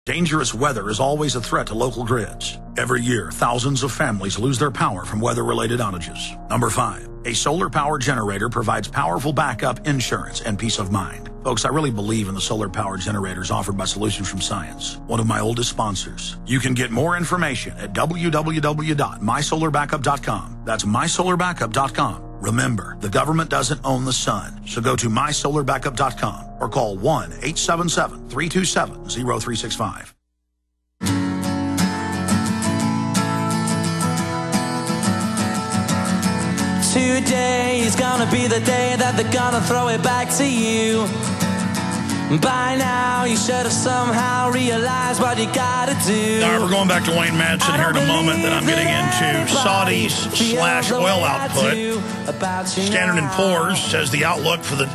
Dangerous weather is always a threat to local grids. Every year, thousands of families lose their power from weather-related outages. Number 5, a solar power generator provides powerful backup, insurance, and peace of mind. Folks, I really believe in the solar power generators offered by Solutions from Science, one of my oldest sponsors. You can get more information at www.mysolarbackup.com. That's mysolarbackup.com. Remember, the government doesn't own the sun, so go to mysolarbackup.com or call 1-877-327-0365. Today is gonna be the day that they're gonna throw it back to you. By now, you should have somehow realized what you gotta do. All right, we're going back to Wayne Madsen here in a moment. Then I'm getting into Saudis/oil output. Standard & Poor's says the outlook for the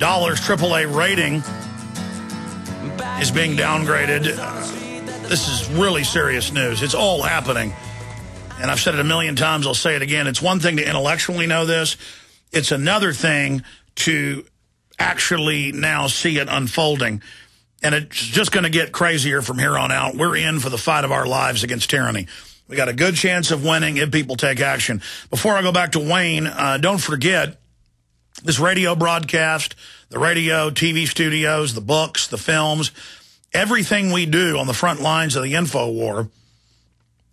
dollar's AAA rating is being downgraded. This is really serious news. It's all happening. And I've said it a million times. I'll say it again. It's one thing to intellectually know this. It's another thing to actually now see it unfolding. And it's just going to get crazier from here on out. We're in for the fight of our lives against tyranny. We got a good chance of winning if people take action. Before I go back to Wayne, don't forget this radio broadcast, the radio, TV studios, the books, the films, everything we do on the front lines of the info war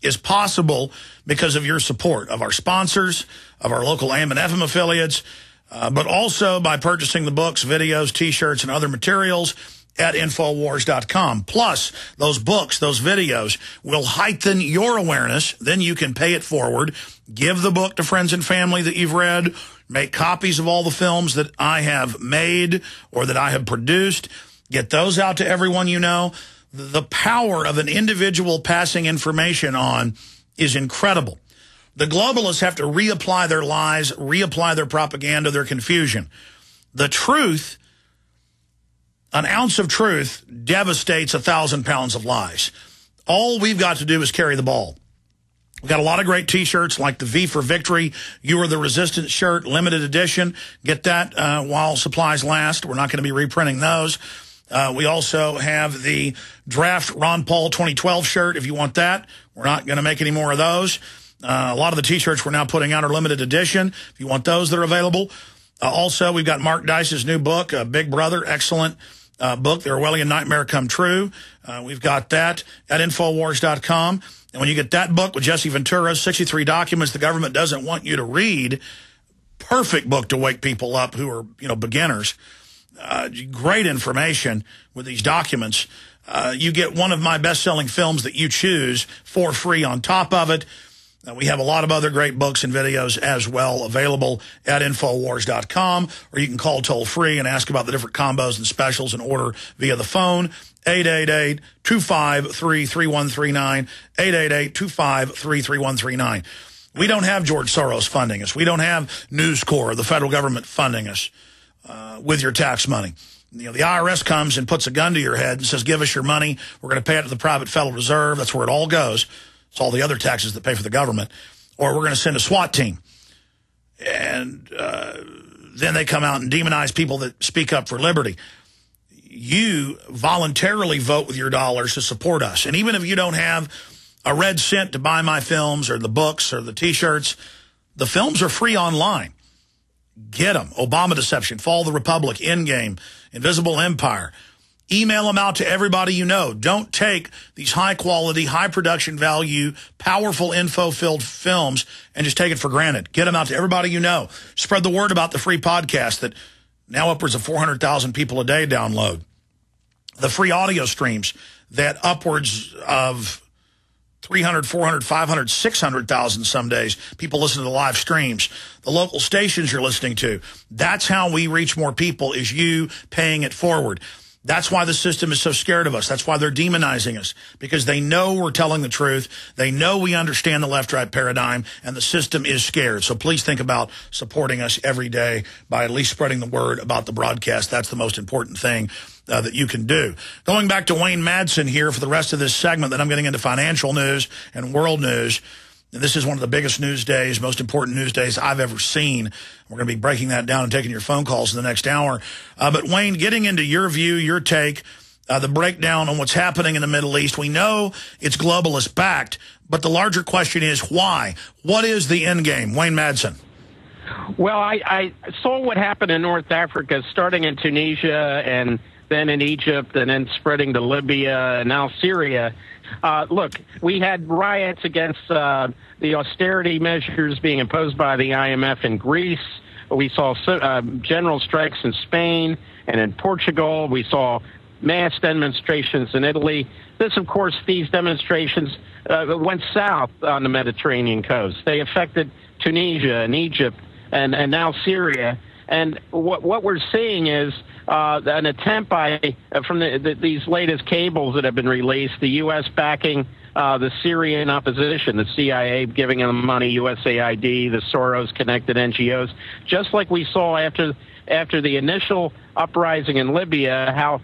is possible because of your support of our sponsors, of our local AM and FM affiliates, but also by purchasing the books, videos, T-shirts, and other materials at Infowars.com. Plus, those books, those videos will heighten your awareness. Then you can pay it forward. Give the book to friends and family that you've read. Make copies of all the films that I have made or that I have produced. Get those out to everyone you know. The power of an individual passing information on is incredible. The globalists have to reapply their lies, reapply their propaganda, their confusion. The truth, an ounce of truth, devastates 1,000 pounds of lies. All we've got to do is carry the ball. We've got a lot of great T-shirts like the V for Victory, You Are the Resistance shirt, limited edition. Get that while supplies last. We're not going to be reprinting those. We also have the Draft Ron Paul 2012 shirt, if you want that. We're not going to make any more of those. A lot of the T-shirts we're now putting out are limited edition. If you want those, they're available. Also, we've got Mark Dice's new book, Big Brother, excellent book, The Orwellian Nightmare Come True. We've got that at Infowars.com. And when you get that book with Jesse Ventura's 63 documents the government doesn't want you to read, perfect book to wake people up who are, beginners. Great information with these documents. You get one of my best-selling films that you choose for free on top of it. We have a lot of other great books and videos as well available at Infowars.com, or you can call toll-free and ask about the different combos and specials and order via the phone, 888-253-3139, 888-253-3139. We don't have George Soros funding us. We don't have News Corps or the federal government funding us with your tax money. The IRS comes and puts a gun to your head and says, give us your money. We're going to pay it to the private Federal Reserve. That's where it all goes. It's all the other taxes that pay for the government. Or we're going to send a SWAT team. And then they come out and demonize people that speak up for liberty. You voluntarily vote with your dollars to support us. And even if you don't have a red cent to buy my films or the books or the T-shirts, the films are free online. Get them. Obama Deception, Fall of the Republic, Endgame, Invisible Empire. Email them out to everybody you know. Don't take these high-quality, high-production value, powerful info-filled films and just take it for granted. Get them out to everybody you know. Spread the word about the free podcast that now upwards of 400,000 people a day download. The free audio streams that upwards of 300, 400, 500, 600,000 some days. People listen to the live streams. The local stations you're listening to. That's how we reach more people, is you paying it forward. That's why the system is so scared of us. That's why they're demonizing us, because they know we're telling the truth. They know we understand the left-right paradigm, and the system is scared. So please think about supporting us every day by at least spreading the word about the broadcast. That's the most important thing that you can do. Going back to Wayne Madsen here for the rest of this segment, then I'm getting into financial news and world news. And this is one of the biggest news days, most important news days I've ever seen. We're going to be breaking that down and taking your phone calls in the next hour. But, Wayne, getting into your view, your take, the breakdown on what's happening in the Middle East. We know it's globalist backed, but the larger question is why? What is the end game? Wayne Madsen. Well, I saw what happened in North Africa, starting in Tunisia and then in Egypt and then spreading to Libya and now Syria. Look, we had riots against the austerity measures being imposed by the IMF in Greece. We saw general strikes in Spain and in Portugal. We saw mass demonstrations in Italy. This, of course, these demonstrations went south on the Mediterranean coast. They affected Tunisia and Egypt and now Syria. And what we're seeing is an attempt from these latest cables that have been released, the U.S. backing the Syrian opposition, the CIA giving them money, USAID, the Soros-connected NGOs, just like we saw after the initial uprising in Libya. How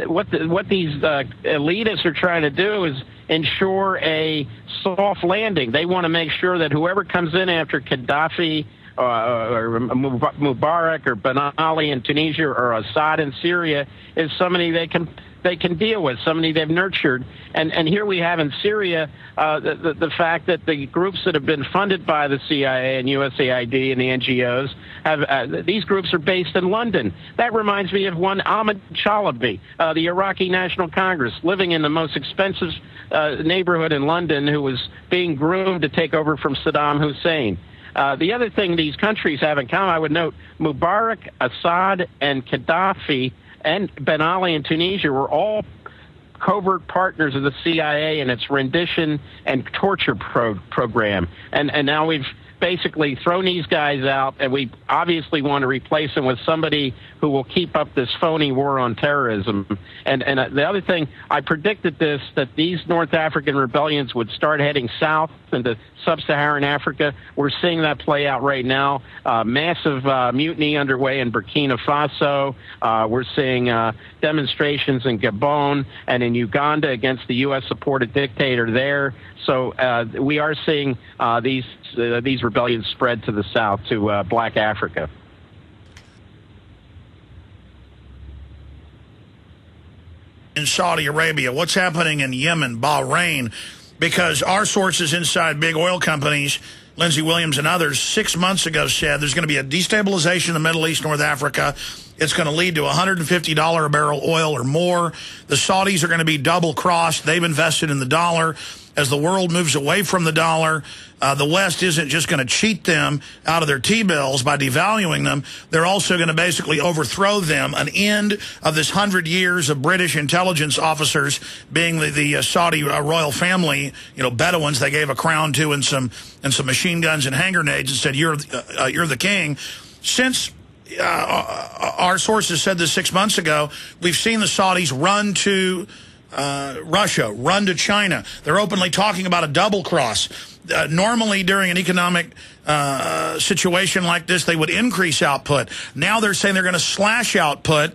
what these elitists are trying to do is ensure a soft landing. They want to make sure that whoever comes in after Gaddafi or Mubarak or Ben Ali in Tunisia or Assad in Syria is somebody they can deal with, somebody they've nurtured. And here we have in Syria the fact that the groups that have been funded by the CIA and USAID and the NGOs have these groups are based in London. That reminds me of one Ahmed Chalabi, the Iraqi National Congress, living in the most expensive neighborhood in London, who was being groomed to take over from Saddam Hussein. The other thing these countries have in common, I would note, Mubarak, Assad, and Gaddafi, and Ben Ali in Tunisia were all covert partners of the CIA in its rendition and torture program. And now we've basically thrown these guys out, and we obviously want to replace them with somebody who will keep up this phony war on terrorism. And the other thing, I predicted this, that these North African rebellions would start heading south into sub-Saharan Africa. We're seeing that play out right now. Massive mutiny underway in Burkina Faso. We're seeing demonstrations in Gabon and in Uganda against the U.S.-supported dictator there. So we are seeing these rebellions spread to the south, to Black Africa. In Saudi Arabia, what's happening in Yemen, Bahrain? Because our sources inside big oil companies, Lindsey Williams and others, 6 months ago said there's going to be a destabilization in the Middle East, North Africa. It's going to lead to $150 a barrel oil or more. The Saudis are going to be double-crossed. They've invested in the dollar. As the world moves away from the dollar, the West isn't just going to cheat them out of their T-bills by devaluing them. They're also going to basically overthrow them. An end of this 100 years of British intelligence officers being the Saudi royal family, you know, Bedouins they gave a crown to and some machine guns and hand grenades and said, you're the king. Since our sources said this 6 months ago, we've seen the Saudis run to Russia, run to China. They're openly talking about a double cross. Normally, during an economic situation like this, they would increase output. Now they're saying they're going to slash output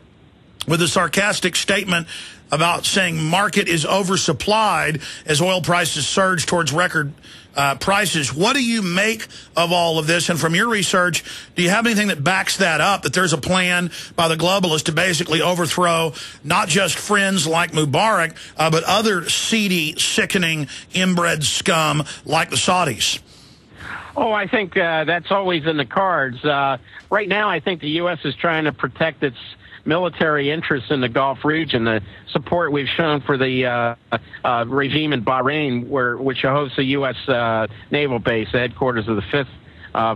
with a sarcastic statement about saying market is oversupplied as oil prices surge towards record prices. What do you make of all of this? And from your research, do you have anything that backs that up, that there's a plan by the globalists to basically overthrow not just friends like Mubarak, but other seedy, sickening, inbred scum like the Saudis? Oh, I think that's always in the cards. Right now, I think the U.S. is trying to protect its military interests in the Gulf region, the support we've shown for the regime in Bahrain, which hosts a U.S. naval base, the headquarters of the Fifth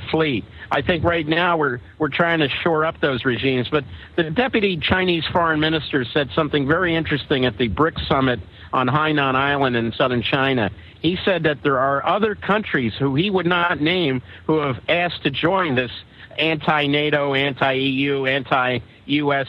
Fleet. I think right now we're trying to shore up those regimes. But the deputy Chinese foreign minister said something very interesting at the BRICS summit on Hainan Island in southern China. He said that there are other countries who he would not name who have asked to join this anti-NATO, anti-EU, anti-U.S.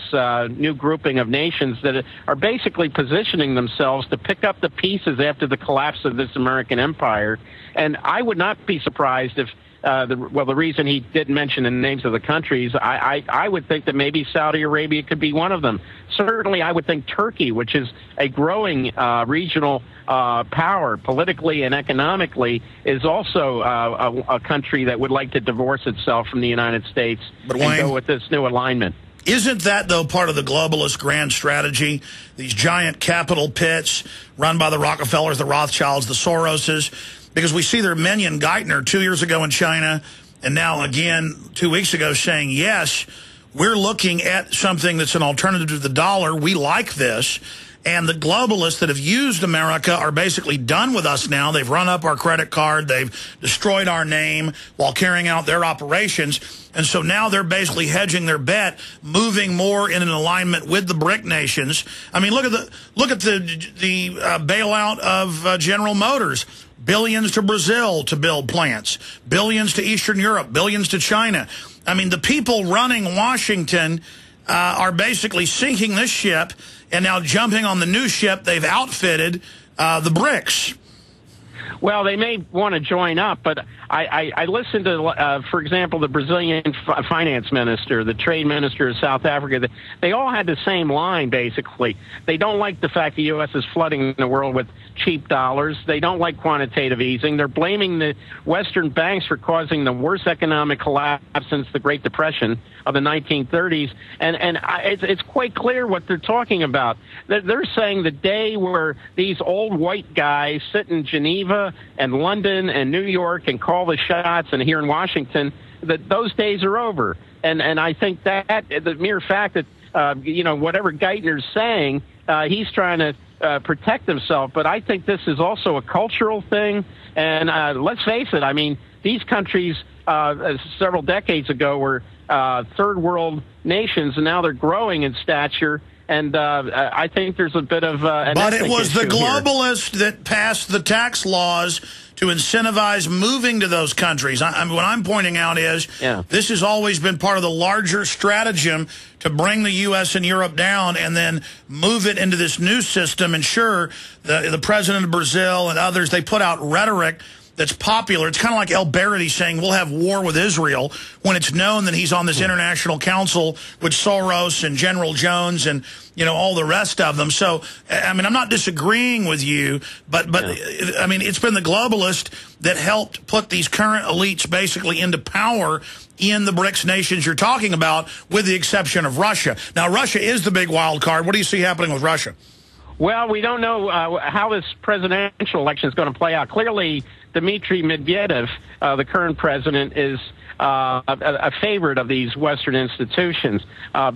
New grouping of nations that are basically positioning themselves to pick up the pieces after the collapse of this American empire. And I would not be surprised if, the reason he didn't mention the names of the countries, I would think that maybe Saudi Arabia could be one of them. Certainly, I would think Turkey, which is a growing regional power politically and economically, is also a country that would like to divorce itself from the United States and go with this new alignment. Isn't that, though, part of the globalist grand strategy? These giant capital pits run by the Rockefellers, the Rothschilds, the Soroses, because we see their minion Geithner 2 years ago in China, and now again 2 weeks ago saying, yes, we're looking at something that's an alternative to the dollar. We like this. And the globalists that have used America are basically done with us now. They've run up our credit card. They've destroyed our name while carrying out their operations. And so now they're basically hedging their bet, moving more in an alignment with the BRIC nations. I mean, look at the bailout of General Motors. Billions to Brazil to build plants. Billions to Eastern Europe. Billions to China. I mean, the people running Washington are basically sinking this ship and now jumping on the new ship they've outfitted, the BRICS. Well, they may want to join up, but I listened to, for example, the Brazilian finance minister, the trade minister of South Africa. They all had the same line, basically. They don't like the fact the U.S. is flooding the world with cheap dollars. They don't like quantitative easing. They're blaming the Western banks for causing the worst economic collapse since the Great Depression of the 1930s. And it's quite clear what they're talking about. They're saying the day where these old white guys sit in Geneva and London and New York and call the shots, and here in Washington, that those days are over. And I think that the mere fact that, whatever Geithner's saying, he's trying to protect himself. But I think this is also a cultural thing. And let's face it, I mean, these countries several decades ago were third world nations, and now they're growing in stature. And I think there's a bit of an But it was the globalists here that passed the tax laws to incentivize moving to those countries. What I'm pointing out is this has always been part of the larger stratagem to bring the U.S. and Europe down and then move it into this new system. And sure, the president of Brazil and others, they put out rhetoric that's popular. It's kind of like El Barity saying we'll have war with Israel when it's known that he's on this international council with Soros and General Jones and, all the rest of them. So, I mean, I'm not disagreeing with you, but I mean, it's been the globalist that helped put these current elites basically into power in the BRICS nations you're talking about, with the exception of Russia. Now, Russia is the big wild card. What do you see happening with Russia? Well, we don't know how this presidential election is going to play out. Clearly, Dmitry Medvedev, the current president, is a favorite of these Western institutions.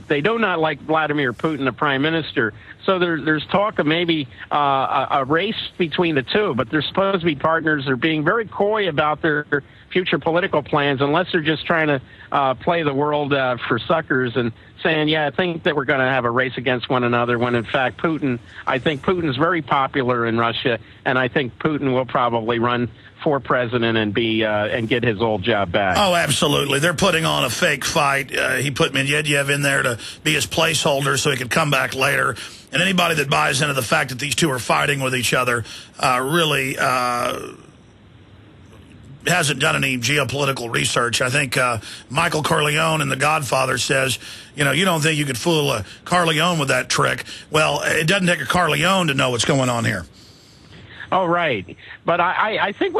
They do not like Vladimir Putin, the prime minister. So there's talk of maybe a race between the two, but they're supposed to be partners. They're being very coy about their future political plans, unless they're just trying to play the world for suckers and saying, I think that we're going to have a race against one another, when in fact I think Putin's very popular in Russia, and I think Putin will probably run for president and and get his old job back. Oh, absolutely. They're putting on a fake fight. He put Medvedev in there to be his placeholder so he could come back later. And anybody that buys into the fact that these two are fighting with each other really hasn't done any geopolitical research. I think Michael Corleone in The Godfather says, you don't think you could fool a Corleone with that trick. Well, it doesn't take a Corleone to know what's going on here. Oh, right. But I think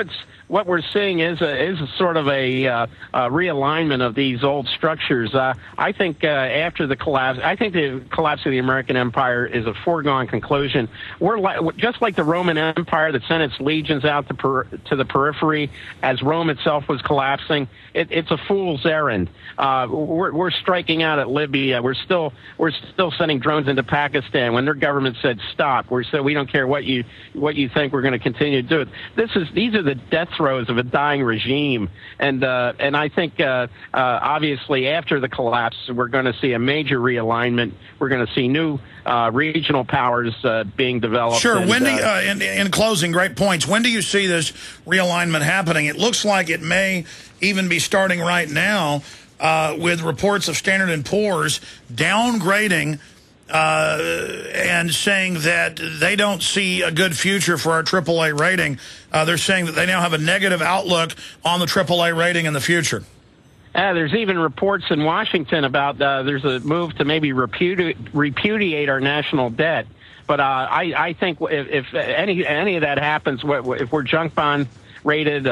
what we're seeing is a sort of a realignment of these old structures. I think after the collapse, the collapse of the American Empire is a foregone conclusion. We're just like the Roman Empire that sent its legions out to the periphery as Rome itself was collapsing. It's a fool's errand. We're striking out at Libya. We're still sending drones into Pakistan when their government said stop. We don't care what you think. We're going to continue to do it. These are the death throes of a dying regime, and I think obviously after the collapse we're going to see a major realignment. We're going to see new regional powers being developed. Sure. And, in closing, great points. When do you see this realignment happening? It looks like it may even be starting right now with reports of Standard & Poor's downgrading and saying that they don't see a good future for our AAA rating. They're saying that they now have a negative outlook on the AAA rating in the future. There's even reports in Washington about there's a move to maybe repudiate our national debt. But I think if any of that happens, if we're junk bond rated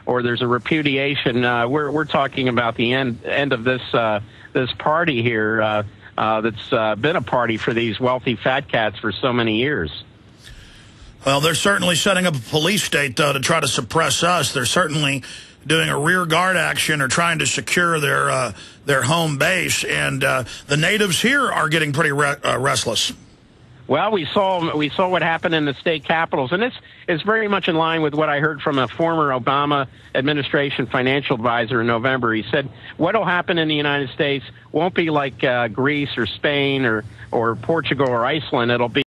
or there's a repudiation, we're talking about the end of this party here. that's been a party for these wealthy fat cats for so many years. Well, they're certainly setting up a police state, though, to try to suppress us. They're certainly doing a rear guard action or trying to secure their home base. And the natives here are getting pretty restless. Well, we saw what happened in the state capitals, and this is very much in line with what I heard from a former Obama administration financial advisor in November. He said, what will happen in the United States won't be like Greece or Spain or Portugal or Iceland. It'll be